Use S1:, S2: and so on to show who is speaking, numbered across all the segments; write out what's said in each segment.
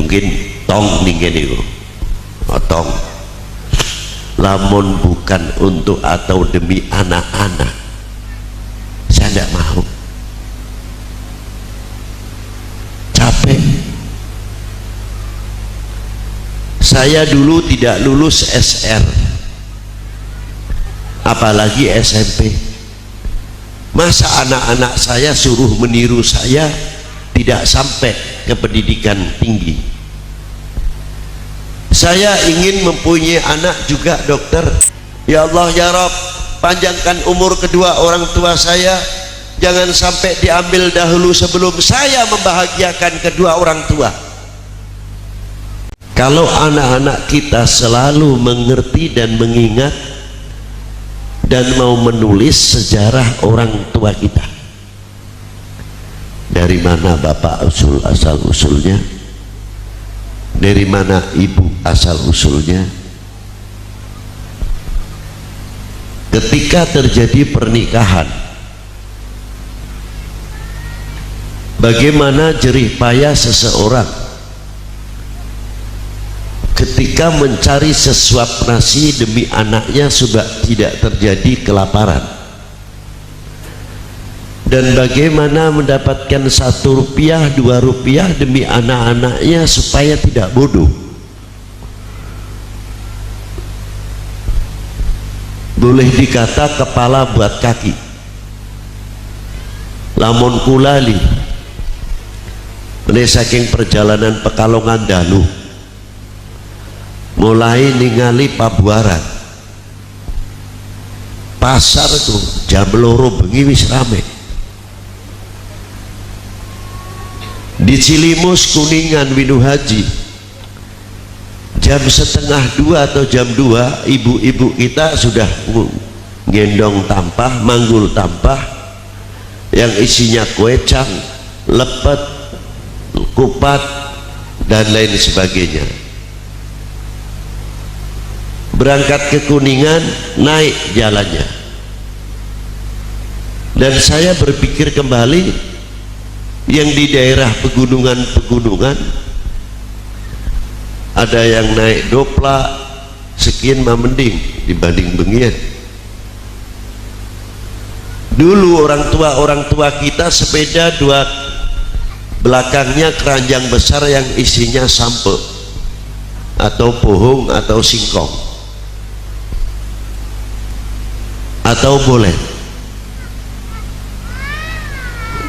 S1: mungkin tong ningen itu tong lamun bukan untuk atau demi anak-anak saya tidak mau, capek. Saya dulu tidak lulus SR apalagi SMP, masa anak-anak saya suruh meniru saya tidak sampai ke pendidikan tinggi. Saya ingin mempunyai anak juga dokter. Ya Allah ya Rabb, panjangkan umur kedua orang tua saya, jangan sampai diambil dahulu sebelum saya membahagiakan kedua orang tua. Kalau anak-anak kita selalu mengerti dan mengingat dan mau menulis sejarah orang tua kita, dari mana bapak asal usulnya, dari mana ibu asal usulnya. Ketika terjadi pernikahan, bagaimana jerih payah seseorang ketika mencari sesuap nasi demi anaknya supaya tidak terjadi kelaparan, dan bagaimana mendapatkan 1 rupiah 2 rupiah demi anak-anaknya supaya tidak bodoh. Boleh dikata kepala buat kaki. Lamun kulali mulai saking perjalanan Pekalongan dahulu, mulai ningali Pabuaran pasar tuh jam 2 bengi wis rame. Di Cilimus Kuningan Winuhaji jam 1:30 atau jam 2 ibu-ibu kita sudah gendong tampah, manggul tampah yang isinya kuecang, lepet, kupat dan lain sebagainya. Berangkat ke Kuningan, naik jalannya, dan saya berpikir kembali, yang di daerah pegunungan ada yang naik dopla sekian mah mending dibanding bengian. Dulu orang tua kita sepeda 2 belakangnya keranjang besar yang isinya sampe atau pohong atau singkong atau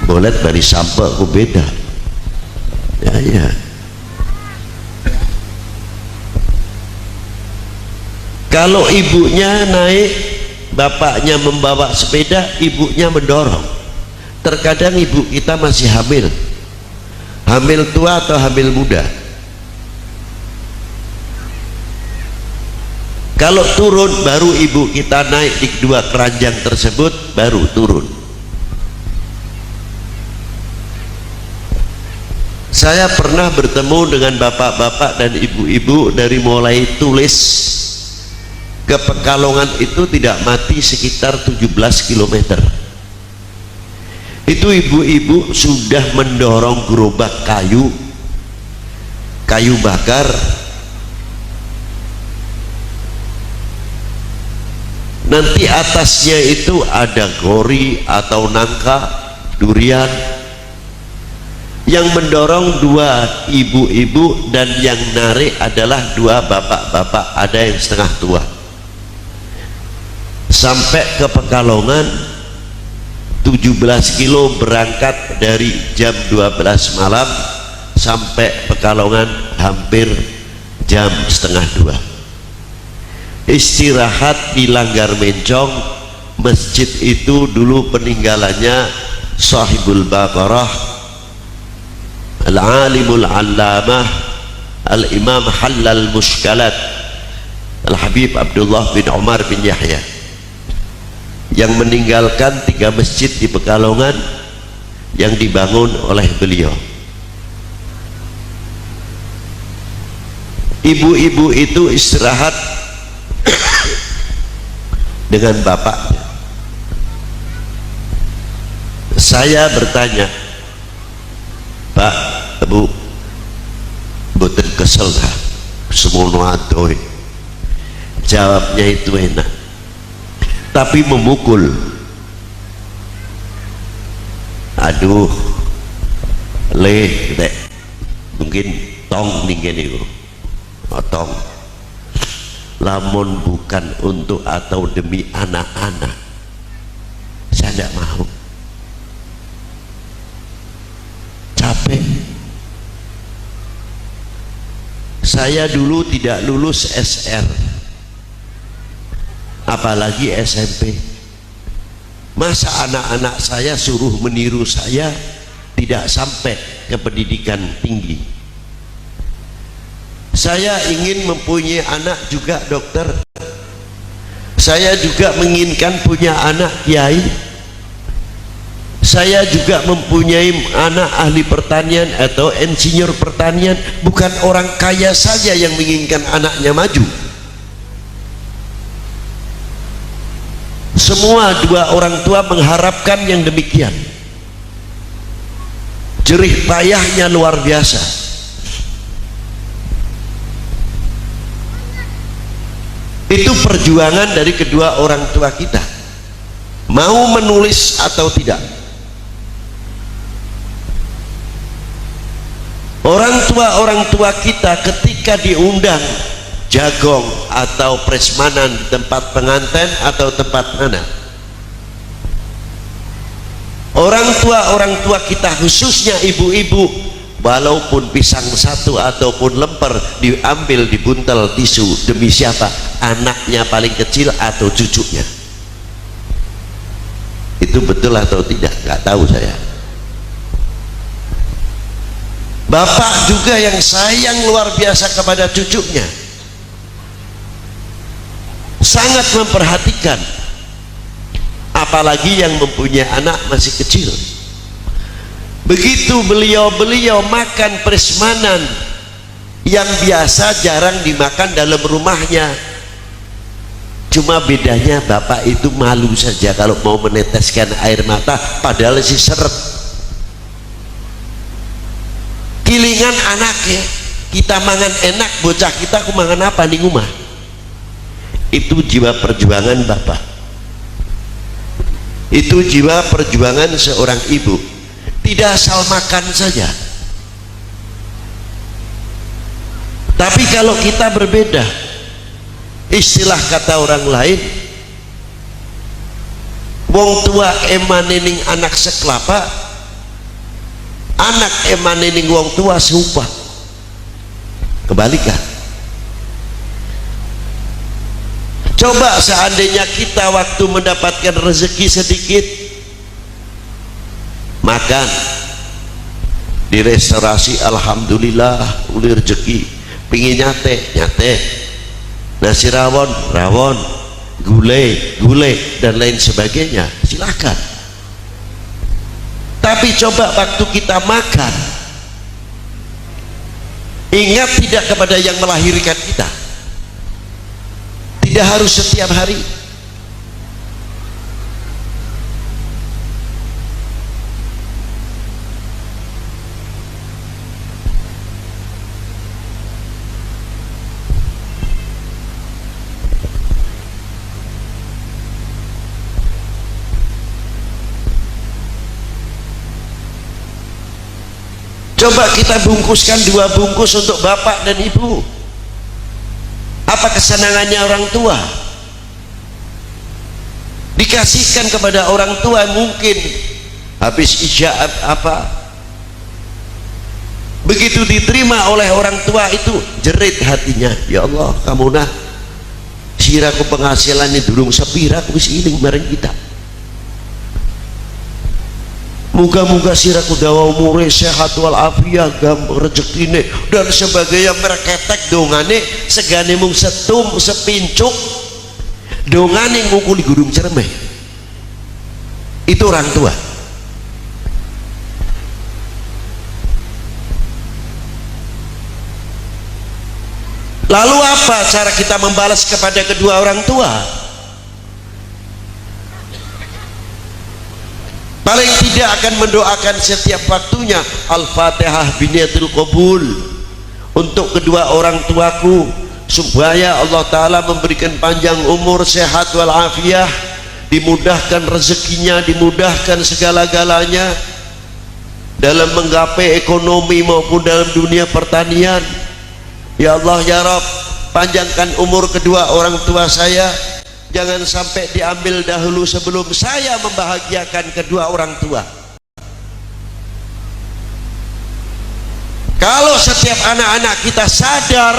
S1: bolet dari sampe ku beda ya. Kalau ibunya naik, bapaknya membawa sepeda, ibunya mendorong. Terkadang ibu kita masih hamil tua atau hamil muda. Kalau turun baru ibu kita naik di 2 keranjang tersebut baru turun. Saya pernah bertemu dengan bapak-bapak dan ibu-ibu dari mulai tulis ke Pekalongan itu tidak mati sekitar 17 km. Itu ibu-ibu sudah mendorong gerobak kayu bakar, nanti atasnya itu ada gori atau nangka, durian. Yang mendorong 2 ibu-ibu dan yang narik adalah 2 bapak-bapak, ada yang setengah tua. Sampai ke Pekalongan 17 kilo, berangkat dari jam 12 malam sampai Pekalongan hampir jam 1:30. Istirahat di Langgar Mencong. Masjid itu dulu peninggalannya Sahibul Baqarah, Al-Alimul Allamah, Al-Imam Halal Mushkalat, Al-Habib Abdullah bin Umar bin Yahya, yang meninggalkan 3 masjid di Pekalongan yang dibangun oleh beliau. Ibu-ibu itu istirahat dengan bapaknya. Saya bertanya, Pak, Bu, kesel dah semono adoy. Jawabnya itu enak, tapi memukul. Aduh le dek, mungkin tong nih gini tong, lamun bukan untuk atau demi anak-anak saya tidak mau, capek. Saya dulu tidak lulus SR, apalagi SMP. Masa anak-anak saya suruh meniru saya, tidak sampai ke pendidikan tinggi. Saya ingin mempunyai anak juga dokter, saya juga menginginkan punya anak kiai, saya juga mempunyai anak ahli pertanian atau insinyur pertanian. Bukan orang kaya saja yang menginginkan anaknya maju. Semua dua orang tua mengharapkan yang demikian. Jerih payahnya luar biasa. Itu perjuangan dari kedua orang tua kita, mau menulis atau tidak. Orang tua kita ketika diundang jagong atau presmanan di tempat pengantin atau tempat mana, orang tua kita khususnya ibu-ibu, walaupun pisang satu ataupun lemper diambil, dibuntel tisu, demi siapa? Anaknya paling kecil atau cucunya. Itu betul atau tidak? Nggak tahu saya. Bapak juga yang sayang luar biasa kepada cucunya, sangat memperhatikan, apalagi yang mempunyai anak masih kecil. Begitu beliau makan prasmanan yang biasa jarang dimakan dalam rumahnya, cuma bedanya bapak itu malu saja kalau mau meneteskan air mata, padahal si seret. Kilingan anaknya, kita mangan enak, bocah kita aku mangan apa di rumah. Itu jiwa perjuangan bapak, itu jiwa perjuangan seorang ibu. Tidak asal makan saja. Tapi kalau kita berbeda, istilah kata orang lain, wong tua emanening anak sekelapa, anak emanening wong tua seupah. Kebalikan. Coba seandainya kita waktu mendapatkan rezeki sedikit, makan di restorasi, alhamdulillah uli rezeki, pingin nyate, nasi rawon, gulai dan lain sebagainya, silakan. Tapi coba waktu kita makan, ingat tidak kepada yang melahirkan kita. Tidak harus setiap hari. Coba kita bungkuskan 2 bungkus untuk bapak dan ibu. Apa kesenangannya orang tua? Dikasihkan kepada orang tua, mungkin habis isya apa, begitu diterima oleh orang tua itu jerit hatinya, ya Allah kamu nah siraku penghasilannya durung sepira wis iling bareng kita. Muga-muga siraku dawa umure sehat walafiat, rezekine dan sebagainya. Merketek dongane segane mung setum sepincuk, dongane ngukuli gurung cermeh. Itu orang tua. Lalu apa cara kita membalas kepada kedua orang tua? Paling tidak akan mendoakan setiap waktunya Al-Fatihah biniatul qabul, untuk kedua orang tuaku, supaya Allah Ta'ala memberikan panjang umur, sehat walafiat, dimudahkan rezekinya, dimudahkan segala-galanya dalam menggapai ekonomi maupun dalam dunia pertanian. Ya Allah ya Rabb, panjangkan umur kedua orang tua saya, jangan sampai diambil dahulu sebelum saya membahagiakan kedua orang tua. Kalau setiap anak-anak kita sadar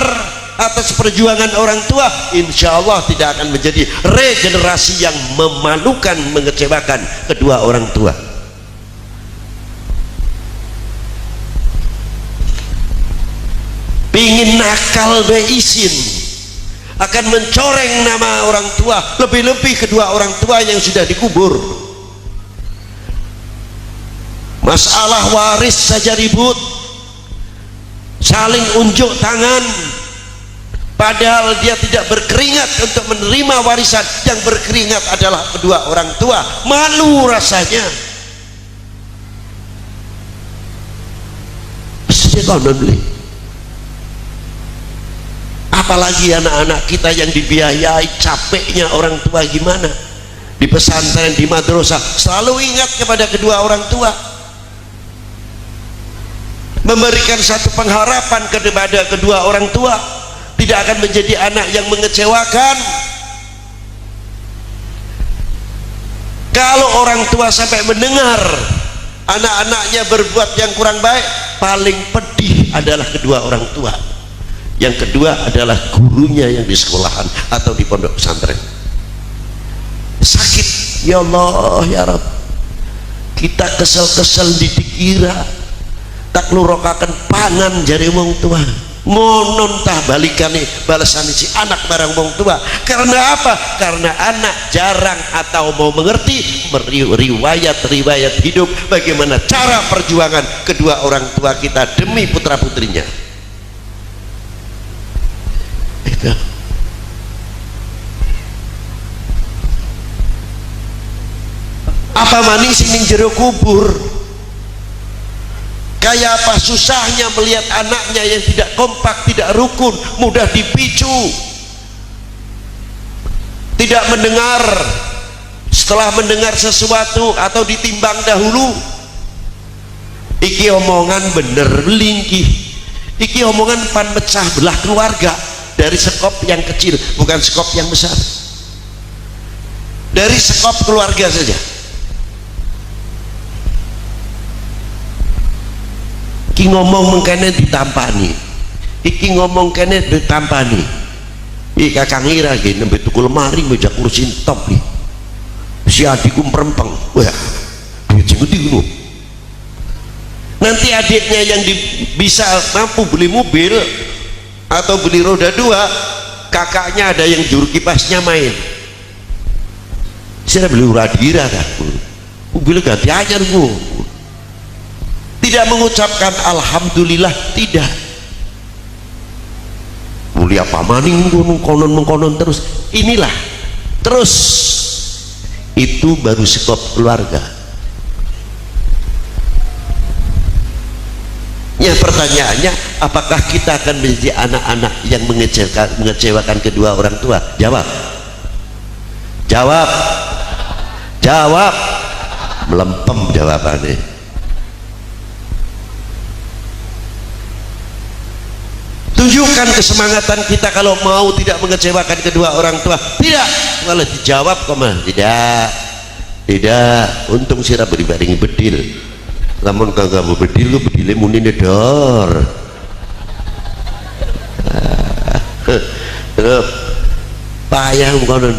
S1: atas perjuangan orang tua, insya Allah tidak akan menjadi regenerasi yang memalukan, mengecewakan kedua orang tua. Pingin nakal beisin, akan mencoreng nama orang tua, lebih-lebih kedua orang tua yang sudah dikubur. Masalah waris saja ribut, saling unjuk tangan, padahal dia tidak berkeringat untuk menerima warisan. Yang berkeringat adalah kedua orang tua. Malu rasanya. Apalagi anak-anak kita yang dibiayai, capeknya orang tua gimana, di pesantren, di madrasah, selalu ingat kepada kedua orang tua, memberikan satu pengharapan kepada kedua orang tua, tidak akan menjadi anak yang mengecewakan. Kalau orang tua sampai mendengar anak-anaknya berbuat yang kurang baik, paling pedih adalah kedua orang tua. Yang kedua adalah gurunya yang di sekolahan atau di pondok pesantren. Sakit, ya Allah ya Rabb, kita kesel-kesel dikira tak nurokakan pangan jari wong tua, ngonon tah balikane balasan si anak barang wong tua. Karena apa? Karena anak jarang atau mau mengerti riwayat hidup, bagaimana cara perjuangan kedua orang tua kita demi putra putrinya. Itu apa manis ini jero kubur. Kayak apa susahnya melihat anaknya yang tidak kompak, tidak rukun, mudah dipicu, tidak mendengar, setelah mendengar sesuatu atau ditimbang dahulu, iki omongan bener melingkih, iki omongan pan pecah belah keluarga. Dari sekop yang kecil, bukan sekop yang besar, dari sekop keluarga saja. Iki ngomong mengkene ditampani, iki ngomong kene ditampani. Iki kakang ira iki nembe tuku lemari meja kursi top iki. Si adikku merempeng. Wah, duit sing gede ngono. Nanti adiknya yang bisa mampu beli mobil atau beli roda 2, kakaknya ada yang juru kipasnya main. Saya beli radira kan, mobil ganti aja bu. Tidak mengucapkan alhamdulillah, tidak. Mulia pamaning konon mengkonon terus. Inilah terus, itu baru sekop keluarga. Ya, pertanyaannya, apakah kita akan menjadi anak-anak yang mengecewakan kedua orang tua? Jawab, jawab, jawab. Melempem jawabannya. Tunjukkan kesemangatan kita kalau mau tidak mengecewakan kedua orang tua. Tidak, kalau dijawab kok mah tidak, tidak. Untung sirah beri-baringi bedil. Lamun kagak mau bedil, lu bedilnya muni nedor. Payah konon.